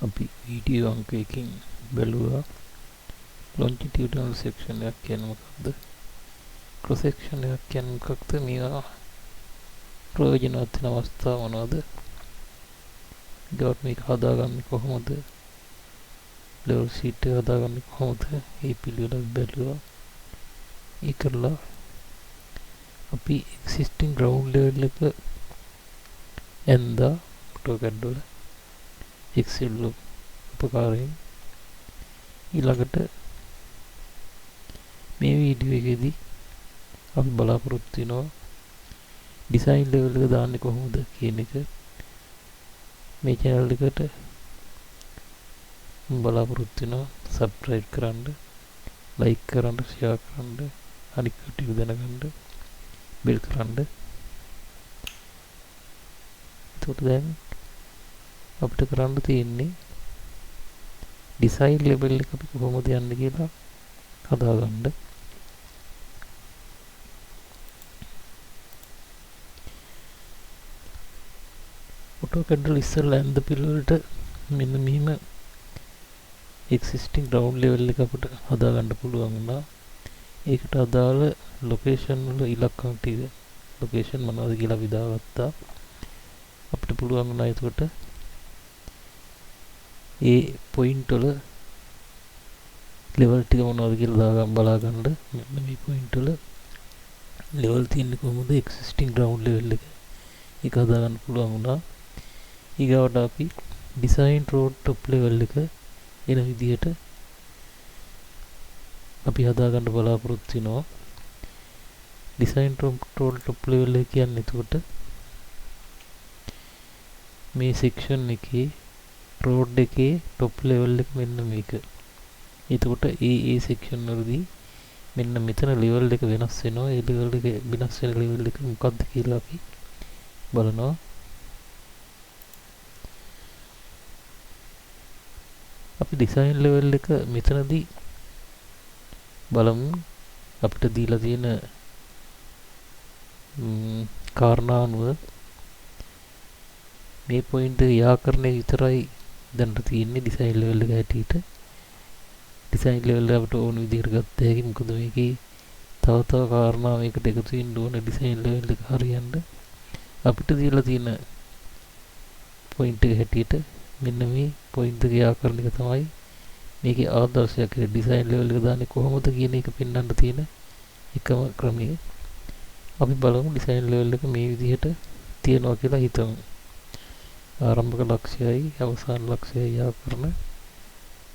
අපි වීඩියෝ අංකයකින් බැලුවා ලොන්ජිටියුඩනල් සෙක්ෂන් එකක් කියන්නේ මොකක්ද? ක්‍රොස් සෙක්ෂන් එකක් කියන්නේ මොකක්ද? මේවා ප්‍රයෝජනවත් වෙන අවස්ථා මොනවද? ඊට මේක හදාගන්නේ කොහොමද? ලෙවල් ෂීට් එක හදාගන්නේ කොහොමද? මේ පිළිවෙල බැලුවා. ඒකලා අපි එක්සිස්ටිං ග්‍රවුන්ඩ් ලෙවල් එක ඇන්දා AutoCAD වල Excel උපකාරයෙන් ඊළඟට මේ වීඩියෝ එකේදී අපි බලාපොරොත්තු වෙනවා ඩිසයින් ලෙවල් එක දාන්නේ කොහොමද කියන එක මේ channel එකට බලාපොරොත්තු වෙනවා subscribe කරන්න like කරන්න share කරන්න අනිත් කටයුතු දැනගන්න bell කරන්න එතකොට දැන් අපිට කරන්න තියෙන්නේ ඩිසයින් ලෙවල් එක අපි කොහොමද යන්නේ කියලා හදාගන්න. AutoCAD වල ඉස්සෙල්ලා ඇඳ පිළිවෙලට මෙන්න මෙහිම existing ground level එක අපිට හදාගන්න පුළුවන් වුණා. ඒකට අදාළ ලොකේෂන් වල ඉලක්කම් ටික ලොකේෂන් මොනවද කියලා අපි දාගත්තා. අපිට පුළුවන් වුණා එතකොට ඒ පොයින්ට් වල ලෙවල් ටික මොනවද කියලා දාගන්න බලාගන්න. මෙන්න මේ පොයින්ට් වල ලෙවල් තියෙන්නේ කොහොමද existing ground level එක. ඒක හදාගන්න පුළුවන් වුණා. ඊගාවට අපි design road top level එක එන විදිහට අපි හදාගන්න බලාපොරොත්තු වෙනවා. design road top level එක කියන්නේ එතකොට මේ section එකේ road එකේ top level එක මෙන්න මේක. එතකොට ඒ section වලදී මෙන්න මෙතන level එක වෙනස් වෙනවා. ඒ level එක වෙනස් වෙන level එක මොකක්ද කියලා අපි බලනවා. අපි design level එක මෙතනදී බලමු. අපිට දීලා තියෙන කාරණා අනුව මේ පොයින්ට් එක යාකරණය විතරයි දැන් තියෙන්නේ design level එක හැටියට. design level එක අපිට ඕන විදිහට ගත්ත හැකි. මොකද මේකේ තව කාරණා මේකට එකතු වෙන්න ඕන design level එක හරියන්න. අපිට දීලා තියෙන පොයින්ට් එක හැටියට මෙන්න මේ පොයින්ට් එක යාකරණ එක තමයි මේකේ ආදර්ශයක්. design level එක දාන්නේ කොහොමද කියන එක පෙන්වන්න තියෙන එකම ක්‍රමය. අපි බලමු design level එක මේ විදිහට තියනවා කියලා හිතමු. ආරම්භක ලක්ෂයයි අවසාන ලක්ෂයයි යාකරන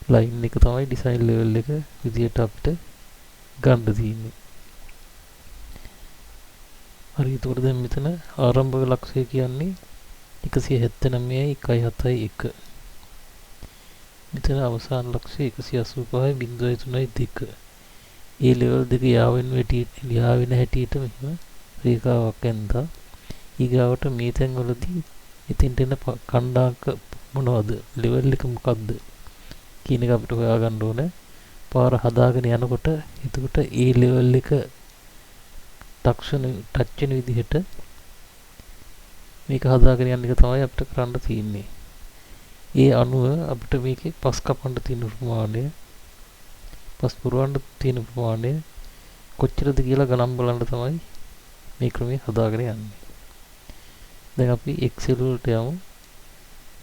ලයින් එක තමයි design level එක විදිහට අපිට ගන්න තියෙන්නේ. හරි. එතකොට දැන් මෙතන ආරම්භක ලක්ෂය කියන්නේ 179.171. මෙතන අවසාන ලක්ෂය 185.3.2. ඒ ලෙවල් දෙක යාවෙන හැටියට මෙහෙම රේඛාවක් ඇඳලා ඊගාවට මේ තැන් වලදී එතෙන්ට එන ඛණ්ඩාංක මොනවද? ලෙවල් එක මොකක්ද කියන එක අපිට හොයාගන්න ඕනේ. පාර හදාගෙන යනකොට එතකොට ඒ ලෙවල් එක ටච් වෙන විදිහට මේක හදාගෙන යන එක තමයි අපිට කරන්න තියෙන්නේ. ඒ අනුව අපිට මේකේ පස් කපන්න තියෙන ප්‍රමාණය, පස් පුරවන්න තියෙන ප්‍රමාණය කොච්චරද කියලා ගණන් බලන්න තමයි මේ ක්‍රමය හදාගෙන යන්නේ. දැන් අපි Excel වලට යමු.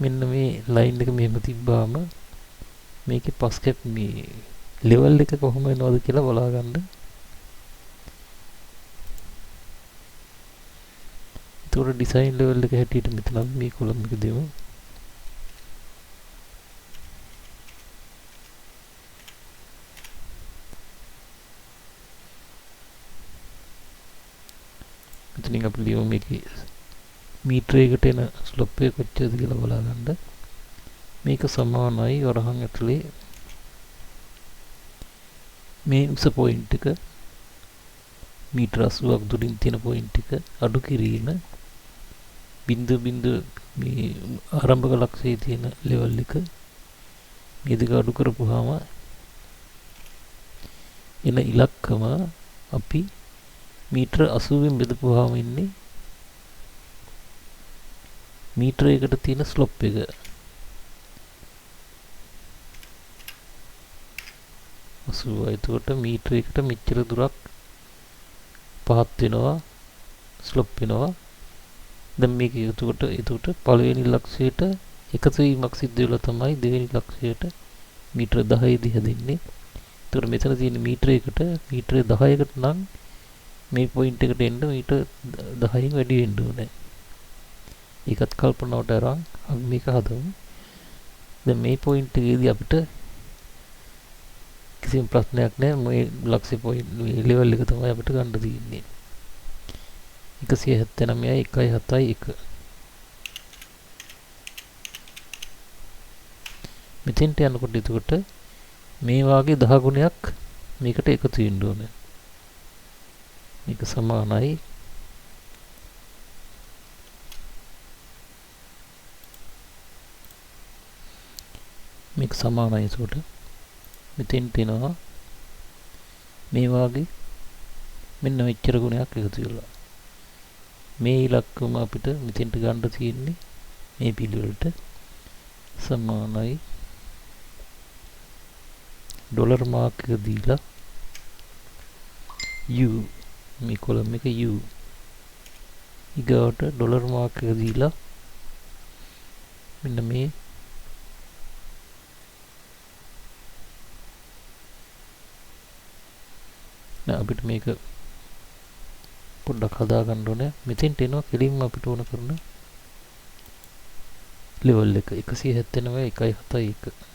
මෙන්න මේ ලයින් එක මෙහෙම තිබ්බාම මේකේ පස් කැප් මේ ලෙවල් එක කොහොම වෙනවද කියලා බලාගන්න. ඒතකොට ඩිසයින් ලෙවල් එක හැටියට මෙතන මේ කොලම් එක දෙමු. මෙතනින් අපි ලියමු මේකේ මීටර එකකට එන ස්ලොප් එක කොච්චරද කියලා බලාගන්න. මේක සමානයි වරහන් ඇතුලේ මේ උස පොයින්ට් එක මීටර 80ක් දුරින් තියෙන පොයින්ට් එක අඩු කිරීම බිංදු මේ ආරම්භක ලක්ෂයේ තියෙන ලෙවල් එක මේ දෙක අඩු කරපුවාම එන ඉලක්කම අපි මීටර 80න් බෙදපුවාම ඉන්නේ මීටර එකකට තියෙන ස්ලොප් එක. 80යි. එතකොට මීටර එකට මෙච්චර දුරක් පහත් වෙනවා, ස්ලොප් වෙනවා. දැන් මේක එතකොට පළවෙනි ලක්ෂයට එකතු වීමක් සිද්ධ වෙලා තමයි දෙවෙනි ලක්ෂයට මීටර 10 දී හැදෙන්නේ. එතකොට මෙතන තියෙන මීටරයකට මීටර 10කට නම් මේ පොයින්ට් එකට එන්න මීටර 10න් වැඩි වෙන්න ඕනේ. ඒකත් කල්පනාවට අරන් අපි මේක හදමු. දැන් මේ පොයින්ට් එකේදී අපිට කිසිම ප්‍රශ්නයක් නැහැ. මේ ලක්ෂ්‍ය පොයින්ට් මේ ලෙවල් එක තමයි අපිට ගන්න තියෙන්නේ. 179යි 1.7යි 1. මෙතෙන්ට යනකොට එතකොට මේ වාගේ 10 ගුණයක් මේකට එකතු වෙන්න ඕනේ. මේක සමානයි මේක සමානයි. ඒකට මෙතෙන්ට එනවා මේ වාගේ මෙන්න මෙච්චර ගුණයක් එකතු වෙලා. මේ ඉලක්කම අපිට මෙතෙන්ට ගන්න තියෙන්නේ මේ පිළිවෙලට සමානයි ඩොලර් මාක් එක දීලා U මේ කොලම් එක U ඊගාවට ඩොලර් මාක් එක දීලා මෙන්න මේ අපිට මේක පොඩ්ඩක් හදා ගන්න ඕනේ. මෙතෙන්ට එනවා කෙලින්ම අපිට ඕන කරන ලෙවල් එක 179 1.7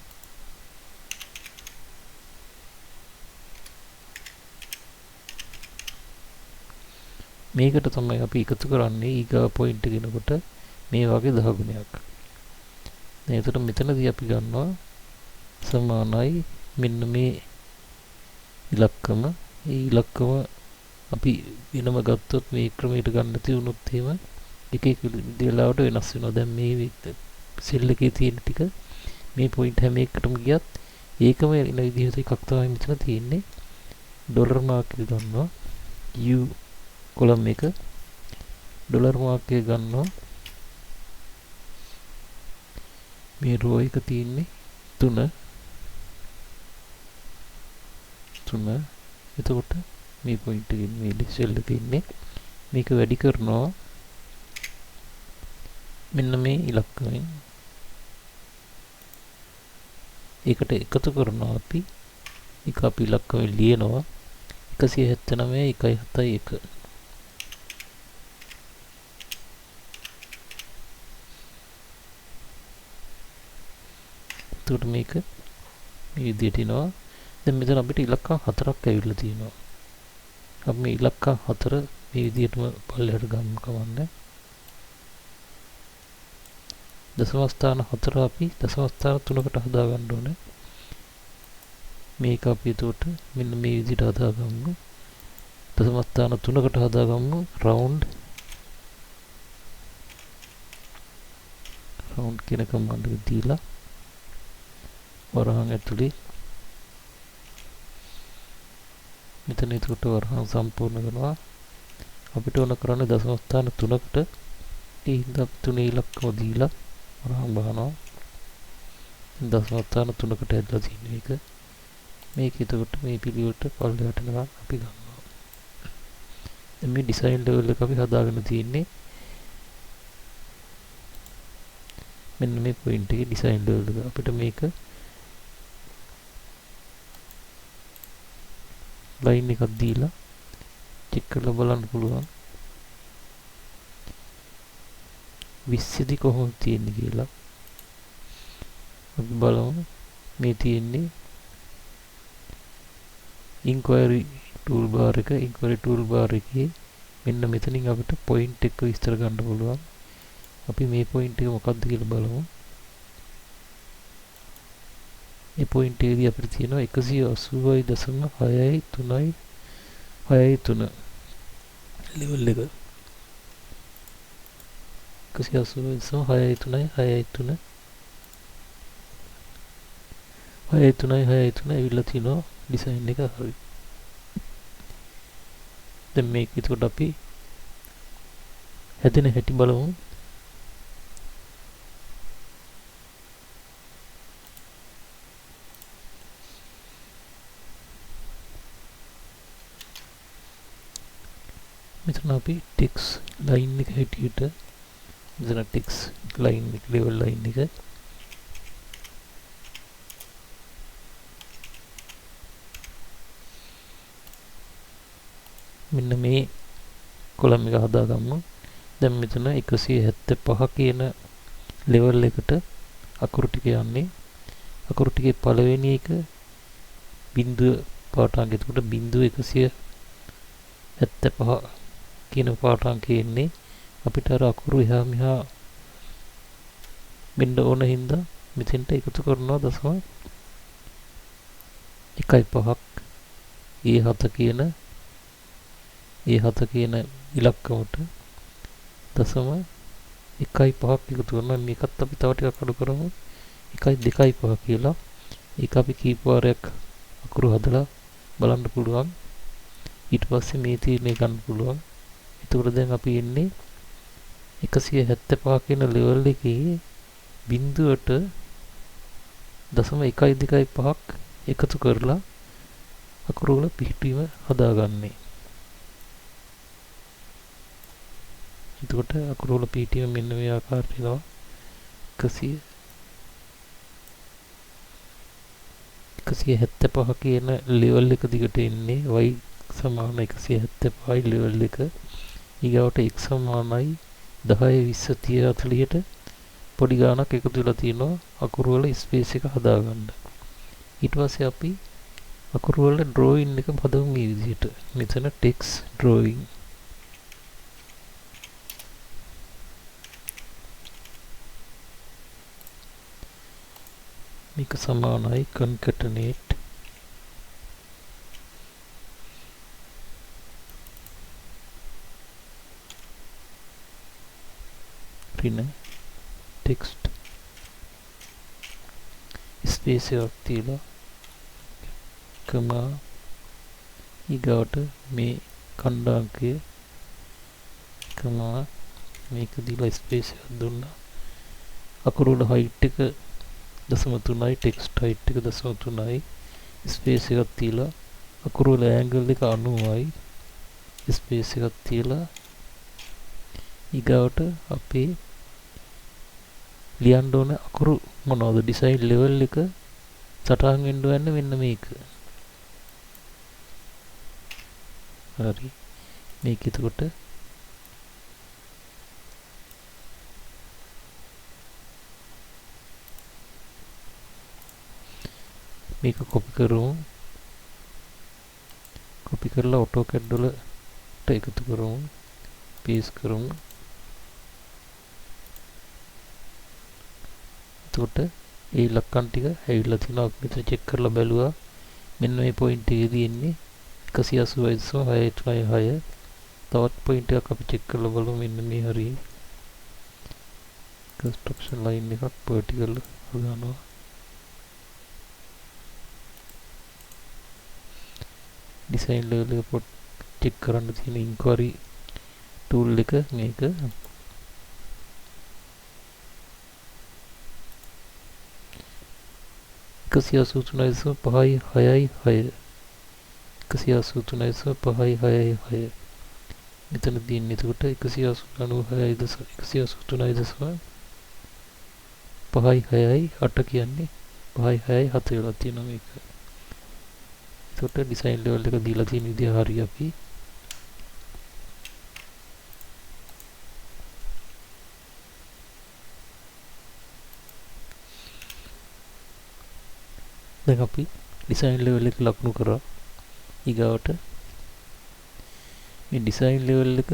මේකට තමයි අපි එකතු කරන්නේ ඊගා පොයින්ට් එකනකොට මේ වගේ 10 ගුණයක්. දැන් එතකොට මෙතනදී අපි ගන්නවා සමානයි මෙන්න මේ ඉලක්කම. ඒ ඉලක්කම අපි වෙනම ගත්තොත් මේ ක්‍රමයට ගන්න නැති වුණොත් එහෙම එක එක විදිහට වෙනස් වෙනවා. දැන් මේ සෙල් එකේ තියෙන ටික මේ පොයින්ට් හැම එකටම ගියත් ඒකම එන විදිහට එකක් තමයි මෙතන තියෙන්නේ. ඩොලර් මාක් එක ගන්නවා U කොලම් එක ඩොලර් මාක් එක ගන්නවා මේ රෝ එක තියෙන්නේ 3 එතකොට මේ පොයින්ට් එකෙන් මේ සෙල් එකේ ඉන්නේ මේක වැඩි කරනවා මෙන්න මේ ඉලක්කයෙන් ඒකට එකතු කරනවා අපි ඒක අපි ඉලක්කයෙන් ලියනවා 179 1.7 එතකොට මේක මේ විදිහට එනවා. දැන් මෙතන අපිට ඉලක්කම් 4ක් ඇවිල්ලා තියෙනවා. අපි මේ ඉලක්කම් 4 මේ විදිහටම පල්ලෙහාට ගන්න කවන්නේ. දශම ස්ථාන 4 අපි දශම ස්ථාන 3කට හදා ගන්න ඕනේ. මේක අපි එතකොට මෙන්න මේ විදිහට හදා ගමු. දශම ස්ථාන 3කට හදා ගමු. රවුන්ඩ් කියන කමාන්ඩ් එක දීලා වරහන් ඇතුලේ මෙතන එතකොට වරහන් සම්පූර්ණ කරනවා. අපිට ඕන කරන්නේ දශම ස්ථාන 3කට ඒ හින්දා 3 ඉලක්කම දීලා වරහන් බහනවා. දශම ස්ථාන 3කට ඇදලා තියෙන එක මේක එතකොට මේ පිළිවෙලට පල්ලෙහාට යනවා අපි ගන්නවා. දැන් මේ ඩිසයින් ලෙවල් එක අපි හදාගෙන තියෙන්නේ මෙන්න මේ පොයින්ට් එකේ ඩිසයින් ලෙවල් එක. අපිට මේක ලයින් එකක් දීලා චෙක් කරලා බලන්න පුළුවන් 20 දී කොහොමද තියෙන්නේ කියලා. අපි බලමු මේ තියෙන්නේ ඉන්ක්වයරි ටූල් බාර් එක. ඉන්ක්වයරි ටූල් බාර් එකේ මෙන්න මෙතනින් අපිට පොයින්ට් එක විස්තර ගන්න පුළුවන්. අපි මේ පොයින්ට් එක මොකක්ද කියලා බලමු. මේ පොයින්ට් එකේදී අපිට තියෙනවා 180.633 ලෙවල් එක. 180.633 ඇවිල්ලා තිනවා ඩිසයින් එක හරි. දැන් මේක එතකොට අපි හැදෙන හැටි බලමු. අපි ටෙක්ස් ලයින් එක හැටියට මෙතන ටෙක්ස් ලයින් එක ලෙවල් ලයින් එක මෙන්න මේ කොලම් එක හදාගමු. දැන් මෙතන 175 කියන ලෙවල් එකට අකුරු ටික යන්නේ. අකුරු ටිකේ පළවෙනි එක බිංදුව පාඨාංකය. එතකොට බිංදුව 175 කියන පාඨාංකය එන්නේ. අපිට අර අකුරු එහා මෙහා වෙන්න ඕන හින්දා මෙතෙන්ට එකතු කරනවා දශම 1.5ක් E7 කියන ඉලක්කමට දශම 1.5ක් එකතු කරනවා. මේකත් අපි තව ටිකක් අඩු කරමු. 1.25 කියලා. ඒක අපි කීප වාරයක් අකුරු හදලා බලන්න පුළුවන්. ඊට පස්සේ මේ තීරණය ගන්න පුළුවන්. එතකොට දැන් අපි එන්නේ 175 කියන ලෙවල් එකේ බිංදුවට දශම 1.25ක් එකතු කරලා අකුරු වල පිහිටීම හදාගන්නේ. එතකොට අකුරු වල පිහිටීම මෙන්න මේ ආකාරයට එනවා. 175 කියන ලෙවල් එක දිගට එන්නේ. y සමාන 175යි ලෙවල් එක. ඊගාවට x සමානයි 10 20 30 40ට පොඩි ගාණක් එකතු වෙලා තියෙනවා අකුරු වල ස්පේස් එක හදාගන්න. ඊට පස්සේ අපි අකුරු වල ඩ්‍රොයින් එක හදමු මේ විදිහට. මෙතන ටෙක්ස් ඩ්‍රොයින් මේක සමානයි concatenate රින ටෙක්ස්ට් ස්පේස් එකක් තියලා කමා ඊගාට මේ කණ්ඩාංකය කමා මේක දීලා ස්පේස් එකක් දුන්නා. අකුරු වල height එක 0.3යි ටෙක්ස්ට් height එක 0.3යි ස්පේස් එකක් තියලා අකුරු වල ඇන්ගල් එක 90යි ස්පේස් එකක් තියලා ඊගාවට අපේ ලියන්න ඕන අකුරු මොනවද ඩිසයින් ලෙවල් එක සටහන් වෙන්න වෙන්නේ මෙන්න මේක. හරි මේක එතකොට මේක කොපි කරමු. කොපි කරලා AutoCAD වලට එකතු කරමු. පේස්ට් කරමු. එතකොට ඒ ඉලක්කම් ටික ඇවිල්ලා තිනවා. අපි මෙතන චෙක් කරලා බැලුවා. මෙන්න මේ පොයින්ට් එකේදී එන්නේ 186.6. තවත් පොයින්ට් එකක් අපි චෙක් කරලා බලමු. මෙන්න මේ හරිය. කන්ස්ට්‍රක්ෂන් ලයින් එකක් vertical හදානවා. ඩිසයින් ලෙවල් එක පොත් චෙක් කරන්න තියෙන ඉන්ක්වයරි ටූල් එක මේක. මෙතන තියෙන්නේ එතකොට 183.5 කියන්නේ 5.7 වෙලා තියෙනවා මේක. එතකොට ඩිසයින් ලෙවල් එක දීලා තියෙන විදිහ හරිය අපි දැන් අපි ඩිසයින් ලෙවල් එක ලකුණු කරා. ඊගාවට මේ ඩිසයින් ලෙවල් එක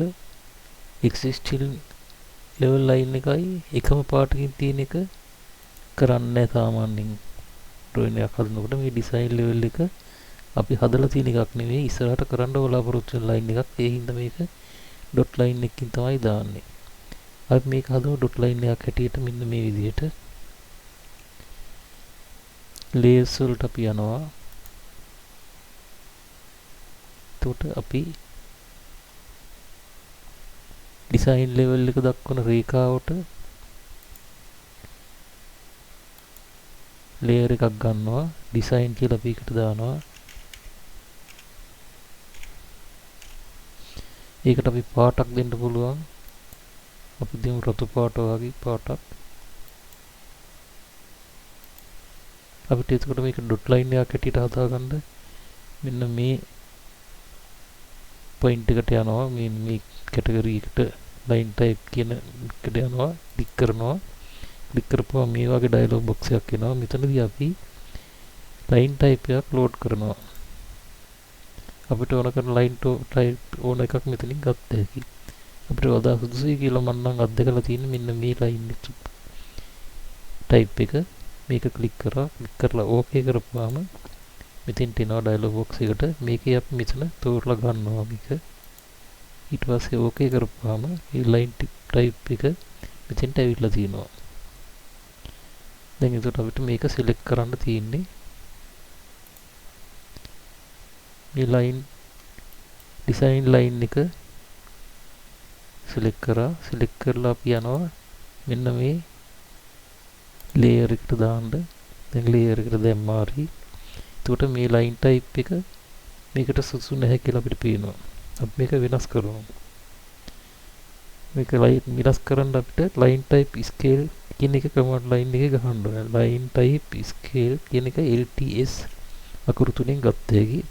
එක්සිස්ටිං ලෙවල් ලයින් එකයි එකම පාටකින් තියෙන එක කරන්නේ සාමාන්‍යයෙන් ඩ්‍රොයින් එකක් හදනකොට මේ ඩිසයින් ලෙවල් එක අපි හදලා තියෙන එකක් නෙවෙයි ඉස්සරහට කරන්න බලාපොරොත්තු වෙන ලයින් එකක්. ඒ හින්දා මේක ඩොට් ලයින් එකකින් තමයි දාන්නේ. අපි මේක හදමු ඩොට් ලයින් එකක් හැටියට මෙන්න මේ විදිහට. ලේයර්ස් වලට අපි යනවා. එතකොට අපි ඩිසයින් ලෙවල් එක දක්වන රේඛාවට ලේයර් එකක් ගන්නවා. ඩිසයින් කියලා අපි එකට දානවා. ඒකට අපි පාටක් දෙන්න පුළුවන්. අපි දෙමු රතු පාට වගේ පාටක්. අපිට එතකොට මේක ඩොට් ලයින් එකක් හැටියට හදාගන්න මෙන්න මේ පොයින්ට් එකට යනවා. මේ කැටගරි එකට ලයින් ටයිප් කියන එකට යනවා. ක්ලික් කරනවා. ක්ලික් කරපුවා මේ වගේ ඩයලොග් බොක්ස් එකක් එනවා. මෙතනදී අපි ලයින් ටයිප් එකක් ලෝඩ් කරනවා. අපිට ඕන කරන ලයින් ටයිප් ඕන එකක් මෙතනින් ගත්ත හැකි. අපිට වඩා සුදුසුයි කියලා මම නම් අත්දකලා තියෙන්නේ මෙන්න මේ ලයින් ටයිප් එක. මේක ක්ලික් කරලා ඕකේ කරපුවාම මෙතෙන්ට එනවා ඩයලොග් බොක්ස් එකට. මේකේ අපි මෙතන තෝරලා ගන්නවා මේක. ඊට පස්සේ ඕකේ කරපුවාම මේ ලයින් ටයිප් එක මෙතෙන්ට ඇවිල්ලා තියෙනවා. දැන් එතකොට අපිට මේක සිලෙක්ට් කරන්න තියෙන්නේ. මේ ලයින් ඩිසයින් ලයින් එක සිලෙක්ට් කරලා අපි යනවා මෙන්න මේ ලේයර් එකට දාන්න. දැන් ලේයර් එකට දැම්මා හරි. එතකොට මේ ලයින් ටයිප් එක මේකට සුදුසු නැහැ කියලා අපිට පේනවා. අපි මේක වෙනස් කරමු. මේක වෙනස් කරන්න අපිට ලයින් ටයිප් ස්කේල් කියන එක කමාන්ඩ් ලයින් එකේ ගහන්න ඕනේ. ලයින් ටයිප් ස්කේල් කියන එක LTS අකුරු තුනෙන් ගත්ත හැකි.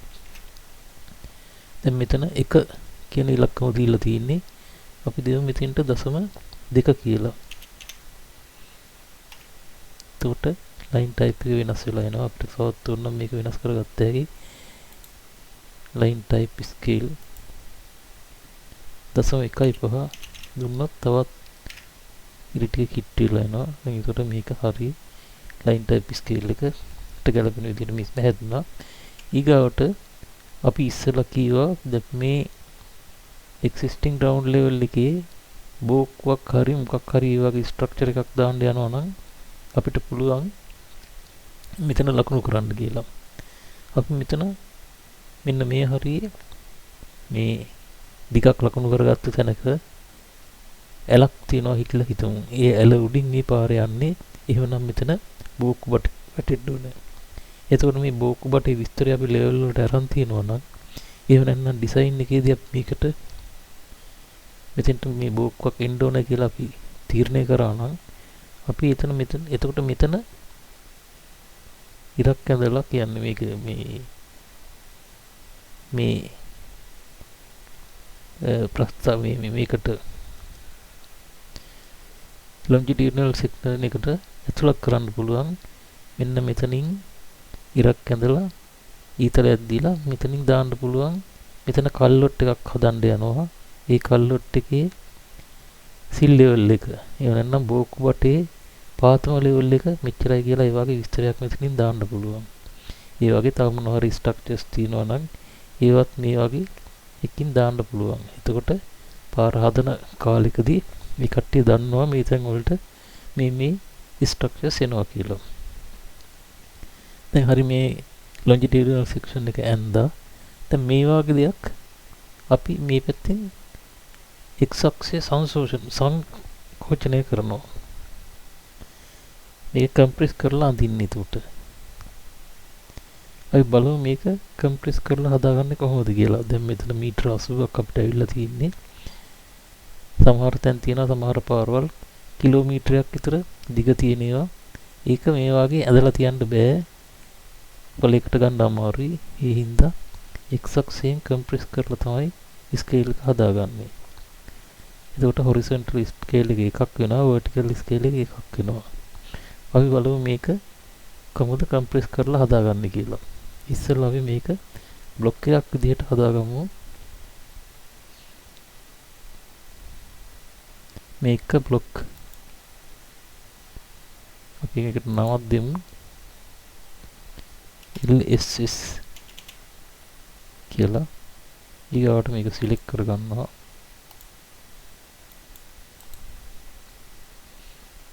දැන් මෙතන 1 කියන ඉලක්කම දීලා තියෙන්නේ. අපි දෙමු මෙතෙන්ට 0.2 කියලා. එතකොට ලයින් ටයිප් එක වෙනස් වෙලා එනවා. අපිට තවත් උනම් මේක වෙනස් කරගත්ත හැකි. ලයින් ටයිප් ස්කේල් 0.15 දුන්නොත් තවත් ඉරිටික කිට් වෙලා එනවා. දැන් ඒකට මේක හරි ලයින් ටයිප් ස්කේල් එකට ගැලපෙන විදිහට මිස් නැහැදුනා. ඊගාවට අපි ඉස්සෙල්ලා කීවා දැන් මේ existing ground level එකේ බෝක්වක් හරි මොකක් හරි ඒ වගේ ස්ට්‍රක්චර් එකක් දාන්න යනවා නම් අපිට පුළුවන් මෙතන ලකුණු කරන්න කියලා. අපි මෙතන මෙන්න මේ හරියේ මේ දිගක් ලකුණු කරගත්ත තැනක ඇලක් තියනවා හිටලා හිතමු. ඒ ඇල උඩින් මේ පාරේ යන්නේ. එහෙනම් මෙතන බෝක්කු බට වැටෙන්න ඕනේ. එතකොට මේ බෝක්කු බටේ විස්තරය අපි ලෙවල් වලට අරන් තියනවා නම් එහෙම නැත්නම් ඩිසයින් එකේදී අපි මේකට මෙතෙන්ට මේ බෝක්කුවක් එන්න ඕනේ කියලා අපි තීරණය කරා නම් අපි එතකොට මෙතන ඉරක් ඇඳලා කියන්නේ මේක මේ ප්‍රස්තාව මේකට longitudinal section එකට ඇතුළත් කරන්න පුළුවන්. මෙන්න මෙතනින් ඉරක් ඇඳලා ඊතලයක් දීලා මෙතනින් දාන්න පුළුවන්. මෙතන කල්ලොට් එකක් හදන්න යනවා. ඒ කල්ලොට් එකේ සිල් ලෙවල් එක. ඒ නැත්නම් බෝක්කු බටේ පාතම ලෙවල් එක මෙච්චරයි කියලා ඒ වගේ විස්තරයක් මෙතනින් දාන්න පුළුවන්. ඒ වගේ තව මොනවා හරි ස්ට්‍රක්චර්ස් තියෙනවා නම් ඒවත් මේ වගේ එකකින් දාන්න පුළුවන්. එතකොට පාර හදන කාලෙකදී මේ කට්ටිය දන්නවා මේ තැන් වලට මේ ස්ට්‍රක්චර්ස් එනවා කියලා. දැන් හරි මේ longitudinal section එක ඇඳා. දැන් මේ වගේ දෙයක් අපි මේ පැත්තෙන් x අක්ෂයේ සංකෝචනය කරනවා. මේක කම්ප්‍රෙස් කරලා අඳින්න එතකොට. අපි බලමු මේක කම්ප්‍රෙස් කරලා හදාගන්නේ කොහොමද කියලා. දැන් මෙතන මීටර 80ක් අපිට ඇවිල්ලා තියෙන්නේ. සමහර තැන් තියෙනවා සමහර පාරවල් කිලෝමීටරයක් විතර දිග තියෙනවා. ඒක මේ වගේ ඇදලා තියන්න බෑ. පොලයකට ගන්න අමාරුයි. ඒ හින්දා x අක්ෂයෙන් කම්ප්‍රෙස් කරලා තමයි ස්කේල් එක හදාගන්නේ. එතකොට horizontal scale එක එකක් වෙනවා, vertical scale එක එකක් වෙනවා. අපි බලමු මේක කොහොමද කම්ප්‍රෙස් කරලා හදාගන්නේ කියලා. ඉස්සෙල්ලා අපි මේක බ්ලොක් එකක් විදිහට හදාගමු. මේක බ්ලොක් අපි මේකට නමක් දෙමු. LSS කියලා. ඊගාවට මේක සිලෙක්ට් කරගන්නවා.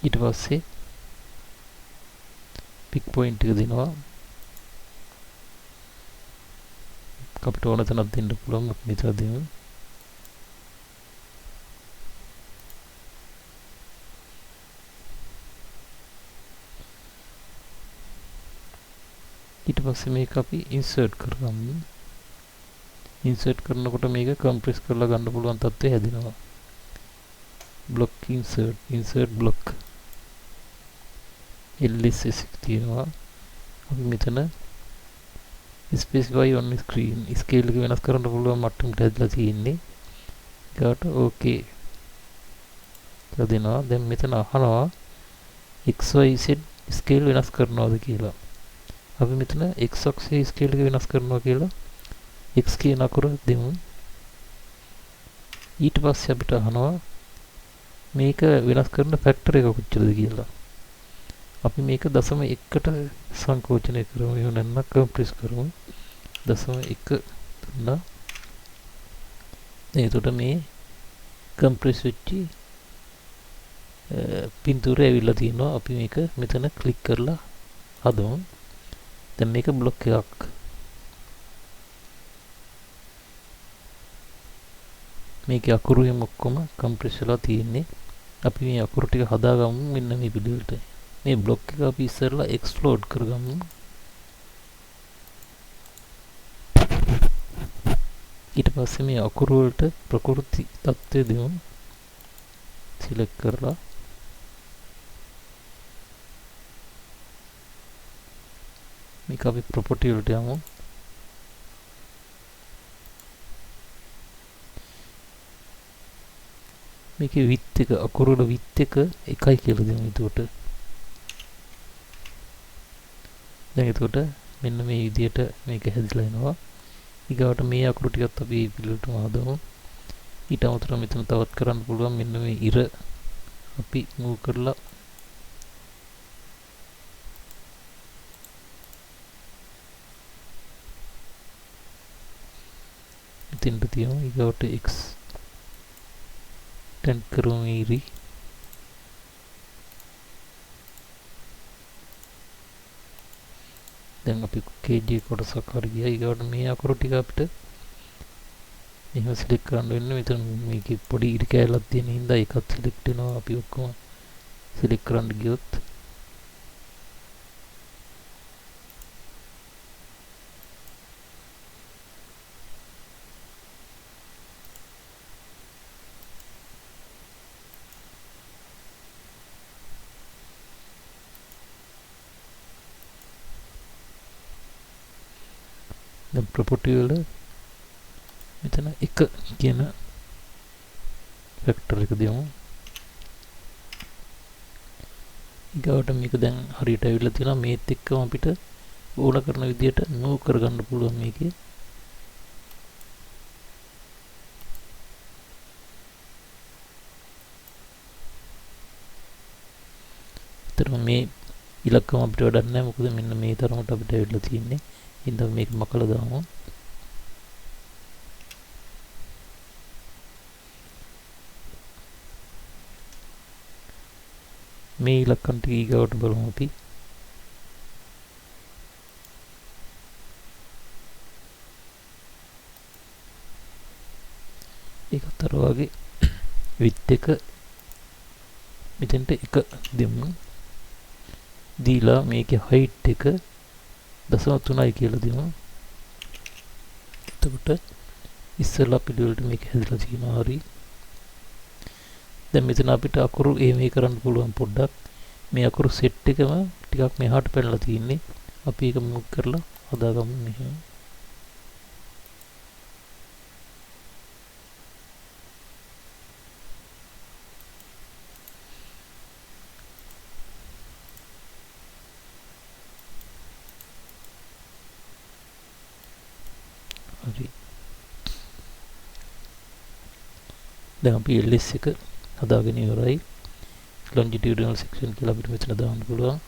ඊට පස්සේ පික් පොයින්ට් එක දෙනවා. අපිට ඕන තැනක් දෙන්න පුළුවන්. අපි මෙතන දෙමු. ඊට පස්සේ මේක අපි ඉන්සර්ට් කරගමු. ඉන්සර්ට් කරනකොට මේක කම්ප්‍රෙස් කරලා ගන්න පුළුවන් තත්ත්වය හැදෙනවා. බ්ලොක් ඉන්සර්ට් බ්ලොක් LSS තියෙනවා. අපි මෙතන specify on screen ස්කේල් එක වෙනස් කරන්න පුළුවන් මට්ටමට හැදලා තියෙන්නේ. ඊට ඕකේ කියලා දෙනවා. දැන් මෙතන අහනවා XYZ ස්කේල් වෙනස් කරනවද කියලා. අපි මෙතන x අක්ෂයේ ස්කේල් එක වෙනස් කරනවා කියලා x කියන අකුර දෙමු. ඊට පස්සේ අපිට අහනවා මේක වෙනස් කරන ෆැක්ටර් එක කොච්චරද කියලා. අපි මේක 0.1ට සංකෝචනය කරමු. එහෙම නැත්නම් කම්ප්‍රෙස් කරමු. 0.1 දුන්නා. එතකොට මේ කම්ප්‍රෙස් වෙච්චි පින්තූරය ඇවිල්ලා තියෙනවා. අපි මේක මෙතන ක්ලික් කරලා හදමු. දැන් මේක බ්ලොක් එකක්. මේකේ අකුරු එම ඔක්කොම කම්ප්‍රෙස් වෙලා තියෙන්නේ. අපි මේ අකුරු ටික හදාගමු මෙන්න මේ පිළිවෙලට. මේ බ්ලොක් එක අපි ඉස්සරලා එක්ස්ප්ලෝඩ් කරගමු. ඊට පස්සේ මේ අකුරු වලට ප්‍රකෘති තත්ත්වය දෙමු. සිලෙක්ට් කරලා මේක අපි ප්‍රොපර්ටි වලට යමු. මේකේ width එක අකුරු වල width එක 1යි කියලා දෙමු. එතකොට දැන් එතකොට මෙන්න මේ විදියට මේක හැදිලා එනවා. ඊගාවට මේ අකුරු ටිකත් අපි පිළිවෙලටම හදමු. ඊට අමතරව මෙතන තවත් කරන්න පුළුවන් මෙන්න මේ ඉර අපි මූව් කරලා මෙතෙන්ට තියමු. ඊගාවට x ටෙන් කරමු ඉරි. දැන් අපි kg කොටසක් හරි ගියා. ඊගාවට මේ අකුරු ටික අපිට එහෙම සිලෙක්ට් කරන්න වෙන්නේ. මෙතන මේකේ පොඩි ඉරි කැලක් තියෙන හින්දා ඒකත් සිලෙක්ට් වෙනවා. අපි ඔක්කොම සිලෙක්ට් කරන්න ගියොත් දැන් ප්‍රොපර්ටි වල මෙතන 1 කියන ෆැක්ටර් එක දෙමු. ඊගාවට මේක දැන් හරියට ඇවිල්ලා තියෙනවා. මේත් එක්කම අපිට ඕන කරන විදියට මූව් කරගන්න පුළුවන් මේකේ. ඒතර මේ ඉලක්කම අපිට වැඩක් නැහැ. මොකද මෙන්න මේ තරමට අපිට ඇවිල්ලා තියෙන්නේ. ඉතින් මේක මකලා දාමු. මේ ඉලක්කම් ටික ඊගාවට බලමු අපි. ඒකත් අර වගේ width එක මෙතෙන්ට 1 දෙමු. දීලා මේකේ height එක 0.3යි කියලා දෙමු. එතකොට ඉස්සෙල්ලා පිළිවෙලට මේක හැදලා තියෙනවා. හරි. දැන් මෙතන අපිට අකුරු මේ කරන්න පුළුවන් පොඩ්ඩක්. මේ අකුරු සෙට් එකම ටිකක් මෙහාට පැනලා තියෙන්නේ. අපි ඒක මූව් කරලා හදාගමු මෙහෙම. හරි. දැන් අපි LS එක හදාගෙන ඉවරයි. longitudinal section කියලා අපිට මෙතන දාන්න පුළුවන්.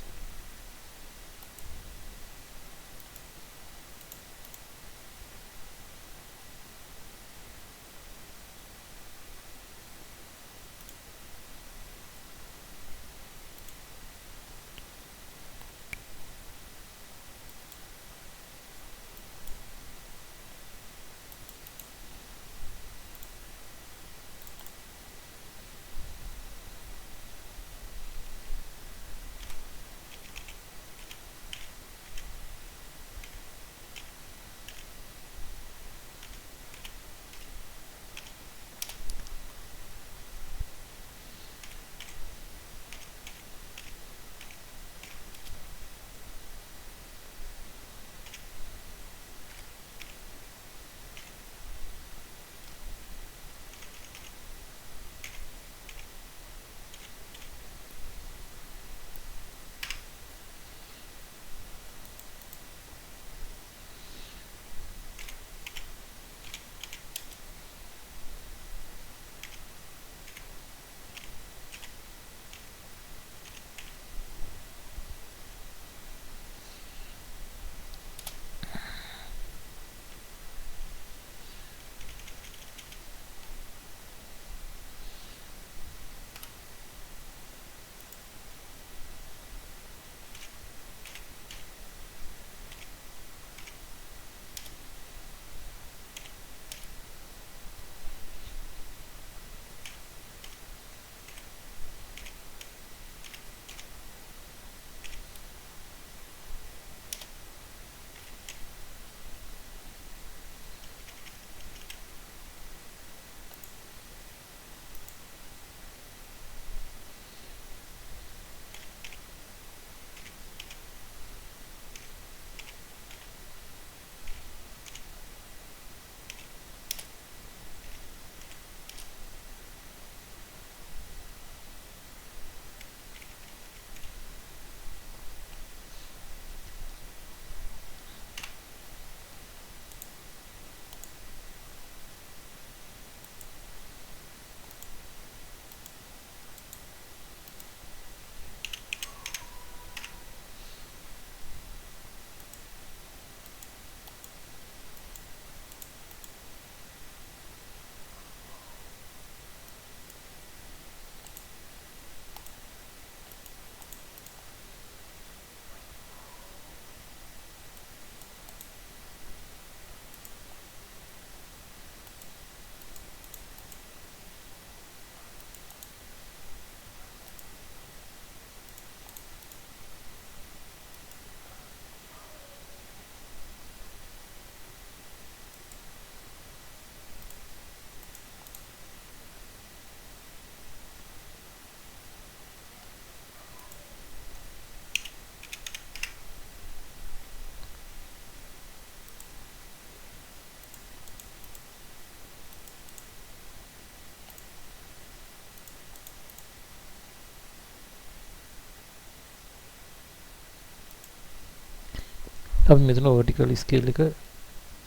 අපි මෙතන vertical scale එක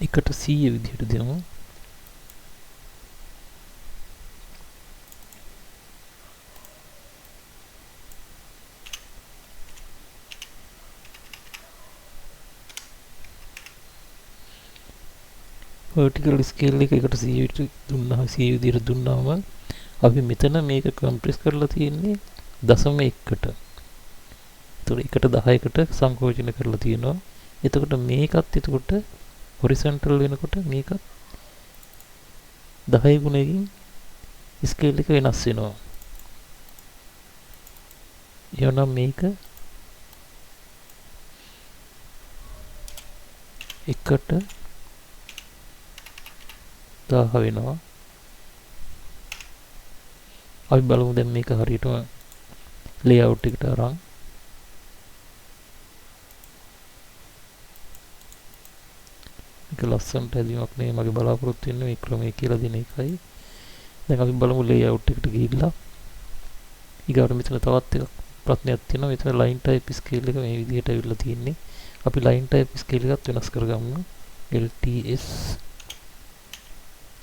1/100 විදිහට දෙනවා. vertical scale එක 1/100 දුන්නා 100 විදිහට දුන්නාම අපි මෙතන මේක compress කරලා තියෙන්නේ 0.1කට. ඒතකොට 1/10කට සංකෝචන කරලා තියෙනවා. එතකොට මේකත් එතකොට horizontal වෙනකොට මේකත් 10 ගුණයකින් ස්කේල් එක වෙනස් වෙනවා. එවනම් මේක 1/1000 වෙනවා. අපි බලමු දැන් මේක හරියටම layout එකට අරන් මේක ලස්සනට හැදීමක් නේ මගේ බලාපොරොත්තු වෙන්නේ මේ ක්‍රමයේ කියලා දෙන එකයි. දැන් අපි බලමු layout එකට ගිහිල්ලා ඊගාට මෙතන තවත් එකක් ප්‍රශ්නයක් තියෙනවා. මෙතන line type scale එක මේ විදිහට ඇවිල්ලා තියෙන්නේ. අපි line type scale එකත් වෙනස් කරගමු. LTS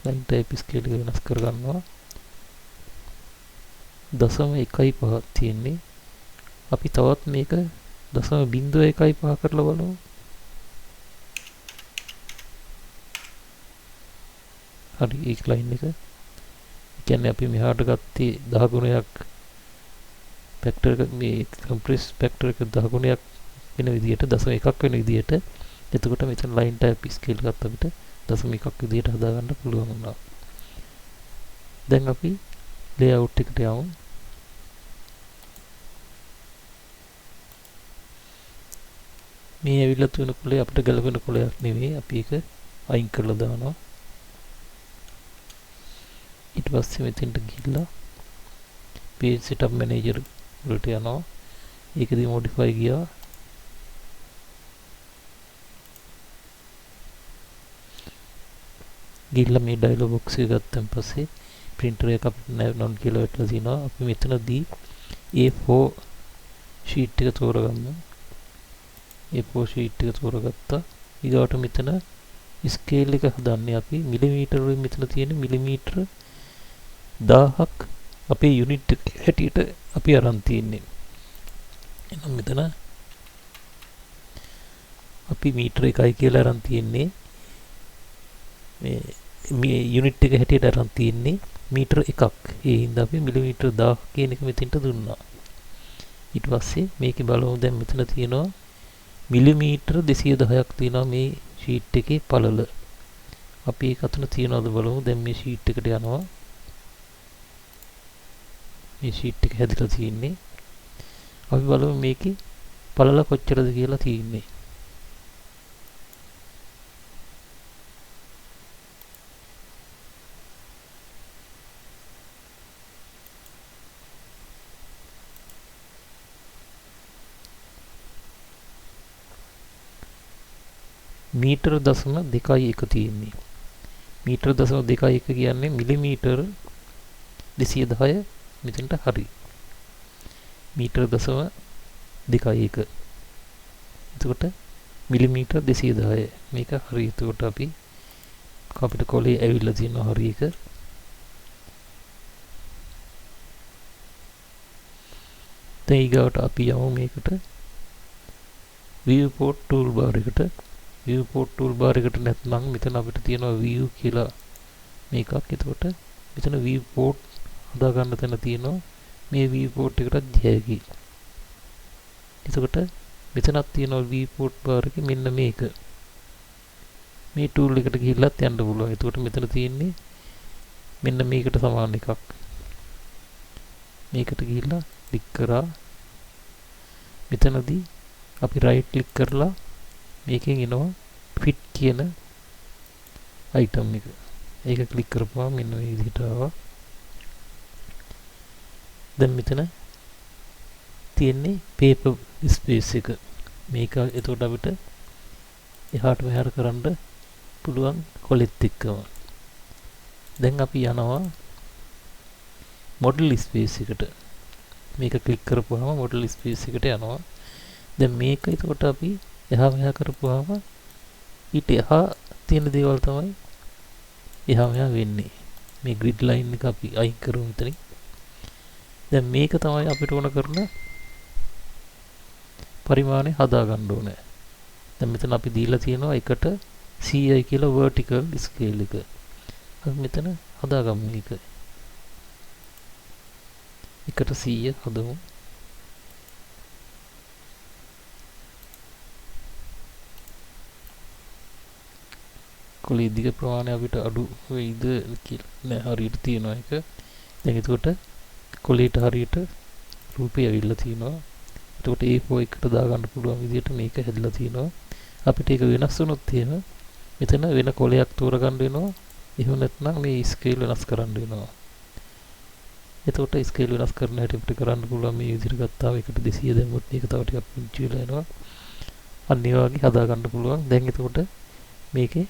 line type scale එක වෙනස් කරගන්නවා. 0.15 තියෙන්නේ. අපි තවත් මේක 0.15 කරලා බලමු. හරි ඒක line එක. කියන්නේ අපි මෙහාට ගත්තේ 10 ගුණයක් factor එක මේ compress factor එක 10 ගුණයක් වෙන විදිහට 0.1 වෙන විදිහට. එතකොට මෙතන line type scale එකත් අපිට 0.1 විදිහට හදාගන්න පුළුවන් වුණා. දැන් අපි layout එකට යමු. මේ ඇවිල්ලා තියෙන කොලේ අපිට ගැලපෙන කොලයක් නෙවෙයි. අපි ඒක අයින් කරලා දානවා. ඊට පස්සේ මෙතෙන්ට ගිහිල්ලා page setup manager වලට යනවා. ඒකදී modify ගියා. ගිහිල්ලා මේ dialog box එක ගත්තන් පස්සේ printer එක අපිට non කියලා වැටලා තිනවා. අපි මෙතනදී A4 sheet එක තෝරගමු. A4 sheet එක තෝරගත්තා. ඊගාට මෙතන scale එක හදන්නේ අපි මිලිමීටර වලින් මෙතන තියෙන මිලිමීටර 1000ක් අපේ unit හැටියට අපි අරන් තියෙන්නේ. එහෙනම් මෙතන අපි මීටර 1යි කියලා අරන් තියෙන්නේ. මේ unit එක හැටියට අරන් තියෙන්නේ මීටර 1ක්. ඒ හින්දා අපි මිලිමීටර 1000 කියන එක මෙතෙන්ට දුන්නා. ඊට පස්සේ මේකේ බලමු දැන් මෙතන තියෙනවා මිලිමීටර 210ක් තියෙනවා මේ sheet එකේ පළල. අපි ඒක අතන තියනවාද බලමු. දැන් මේ sheet එකට යනවා. මේ sheet එක හැදිලා තියෙන්නේ. අපි බලමු මේකේ පළල කොච්චරද කියලා තියෙන්නේ. මීටර 0.21 තියෙන්නේ. මීටර 0.21 කියන්නේ මිලිමීටර 210 මෙතනට හරි. මීටර 0.21. එතකොට මිලිමීටර 210. මේක හරි. එතකොට අපිට කොලේ ඇවිල්ලා තියෙනවා හරි එක. දැන් ඊගාවට අපි යමු මේකට viewport toolbar එකට. viewport toolbar එකට නැත්නම් මෙතන අපිට තියෙනවා view කියලා මේකක්. එතකොට මෙතන viewport හදා ගන්න තැන තියෙනවා. මේ viewport එකටත් ජයකි. එතකොට මෙතනක් තියෙනවා viewport bar එකේ මෙන්න මේක. මේ tool එකට ගිහිල්ලත් යන්න පුළුවන්. එතකොට මෙතන තියෙන්නේ මෙන්න මේකට සමාන එකක්. මේකට ගිහිල්ලා ක්ලික් කරා. මෙතනදී අපි right click කරලා මේකෙන් එනවා fit කියන item එක. ඒක ක්ලික් කරපුවාම මෙන්න මේ විදිහට ආවා. දැන් මෙතන තියෙන්නේ paper space එක. මේක එතකොට අපිට එහාට මෙහාට කරන්න පුළුවන් කොලෙත් එක්කම. දැන් අපි යනවා model space එකට. මේක ක්ලික් කරපුවාම model space එකට යනවා. දැන් මේක එතකොට අපි එහා මෙහා කරපුවාම ඊට එහා තියෙන දේවල් තමයි එහා මෙහා වෙන්නේ. මේ ග්‍රිඩ් ලයින් එක අපි අයින් කරමු මෙතනින්. දැන් මේක තමයි අපිට ඕන කරන පරිමාණය හදා ගන්න ඕනේ. දැන් මෙතන අපි දීලා තියෙනවා එකට 100යි කියලා vertical scale එක. අපි මෙතන හදාගමු මේක. එකට 100 හදමු. කොළේ දිග ප්‍රමාණය අපිට අඩු වෙයිද කියලා නෑ, හරියට තියෙනවා එක. දැන් එතකොට කොළේට හරියට රූපය ඇවිල්ලා තියෙනවා. එතකොට A4 එකට දාගන්න පුළුවන් විදිහට මේක හැදලා තියෙනවා. අපිට ඒක වෙනස් වුණොත් එහෙම මෙතන වෙන කොළයක් තෝරගන්න වෙනවා. එහෙම නැත්නම් මේ ස්කේල් වෙනස් කරන්න වෙනවා. එතකොට ස්කේල් වෙනස් කරන හැටි අපිට කරන්න පුළුවන් මේ විදිහට ගත්තාම එකට 200 දැම්මොත් මේක තව ටිකක් පුංචි වෙලා එනවා. අන්න ඒ වගේ හදා ගන්න පුළුවන්. දැන් එතකොට මේකේ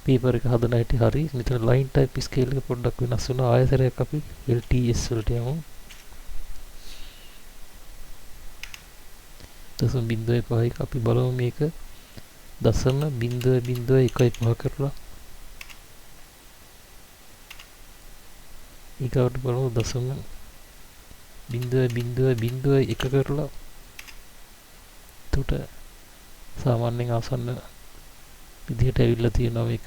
පේපර් එක හදන හැටි හරි. මෙතන ලයින් ටයිප් ස්කේල් එක පොඩ්ඩක් වෙනස් වෙනවා. ආයතරයක් අපි LTS වලට යමු. 0.5 අපි බලමු මේක 0.015 කරලා. ඊකට බලමු 0.001 කරලා. එතකොට සාමාන්‍යයෙන් ආසන්න විදිහට ඇවිල්ලා තියෙනවා මේක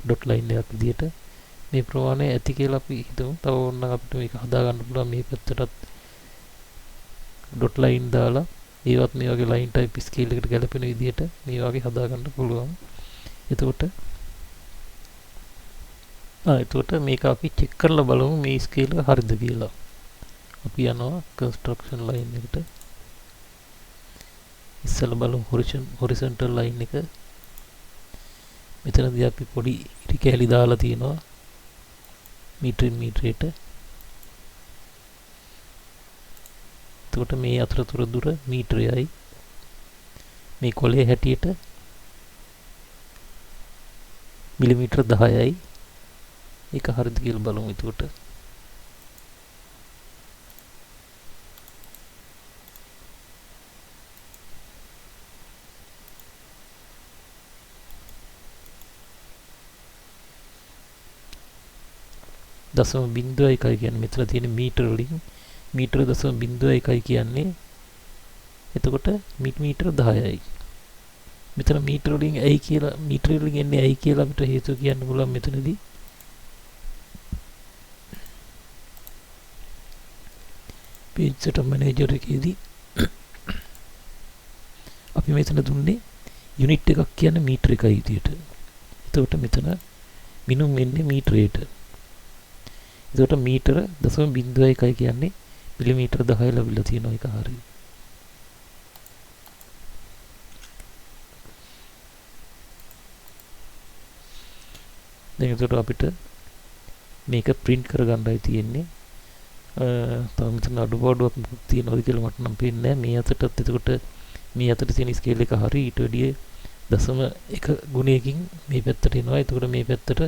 ඩොට් ලයින් එකක් විදිහට. මේ ප්‍රමාණය ඇති කියලා අපි හිතමු. තව ඕනනම් අපිට මේක හදා ගන්න පුළුවන් මේ පැත්තටත් ඩොට් ලයින් දාලා ඒවත් මේ වගේ ලයින් ටයිප් ස්කේල් එකට ගැලපෙන විදිහට මේ වගේ හදා ගන්න පුළුවන්. එතකොට මේක අපි චෙක් කරලා බලමු මේ ස්කේල් එක හරිද කියලා. අපි යනවා කන්ස්ට්‍රක්ෂන් ලයින් එකට. ඉස්සෙල්ලා බලමු හොරිසොන්ටල් ලයින් එක. මෙතනදී අපි පොඩි ඉරි කැලි දාලා තියෙනවා මීටරෙන් මීටරයට. එතකොට මේ අතරතුර දුර මීටරයයි. මේ කොළේ හැටියට මිලිමීටර 10යි. ඒක හරිද කියලා බලමු. එතකොට දශම බිංදුව එකයි කියන්නේ මෙතන තියෙන මීටර වලින් මීටර දශම බිංදුව එකයි කියන්නේ. එතකොට මීටර 10යි. මෙතන මීටර වලින් ඇයි කියලා මීටර වලින් එන්නේ ඇයි කියලා අපිට හේතුව කියන්න පුළුවන්. මෙතනදී page setup manager එකේදී අපි මෙතන දුන්නේ යුනිට් එකක් කියන්නේ මීටර එකයි විදියට. එතකොට මෙතන මිනුම් වෙන්නේ මීටරයට. එතකොට මීටර 0.01 කියන්නේ මිලිමීටර 10 ලැබිලා තියෙනවා. ඒක හරියි. දැන් එතකොට අපිට මේක print කරගන්නයි තියෙන්නේ. තව මෙතන අඩුපාඩුවක් තියෙනවද කියලා මට නම් පේන්නේ නැහැ. මේ අතටත් එතකොට මේ අතට තියෙන ස්කේල් එක හරි. ඊට වැඩිය 0.1 ගුණයකින් මේ පැත්තට එනවා. එතකොට මේ පැත්තට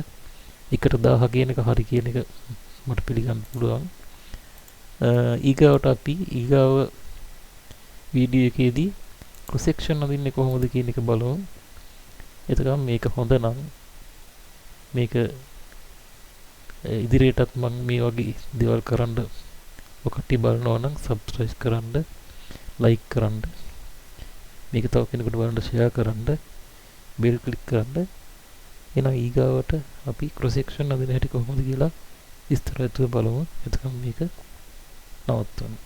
1/1000 කියන එක හරි කියන එක මට පිළිගන්න පුළුවන්. ඊගාවට අපි ඊගාව වීඩියෝ එකේදී ක්‍රොස් සෙක්ෂන් අදින්නේ කොහොමද කියන එක බලමු. එතකම් මේක හොඳ නම් මේක ඉදිරියටත් මම මේ වගේ දේවල් කරන්න ඔකට බලනවා නම් සබ්ස්ක්‍රයිබ් කරන්න, ලයික් කරන්න, මේක තව කෙනෙකුට බලන්න ෂෙයා කරන්න, බෙල් ක්ලික් කරන්න. එහෙනම් ඊගාවට අපි ක්‍රොස් සෙක්ෂන් අදින හැටි කොහොමද කියලා විස්තරයත් බලමු. එතකම් මේක නවත්වමු.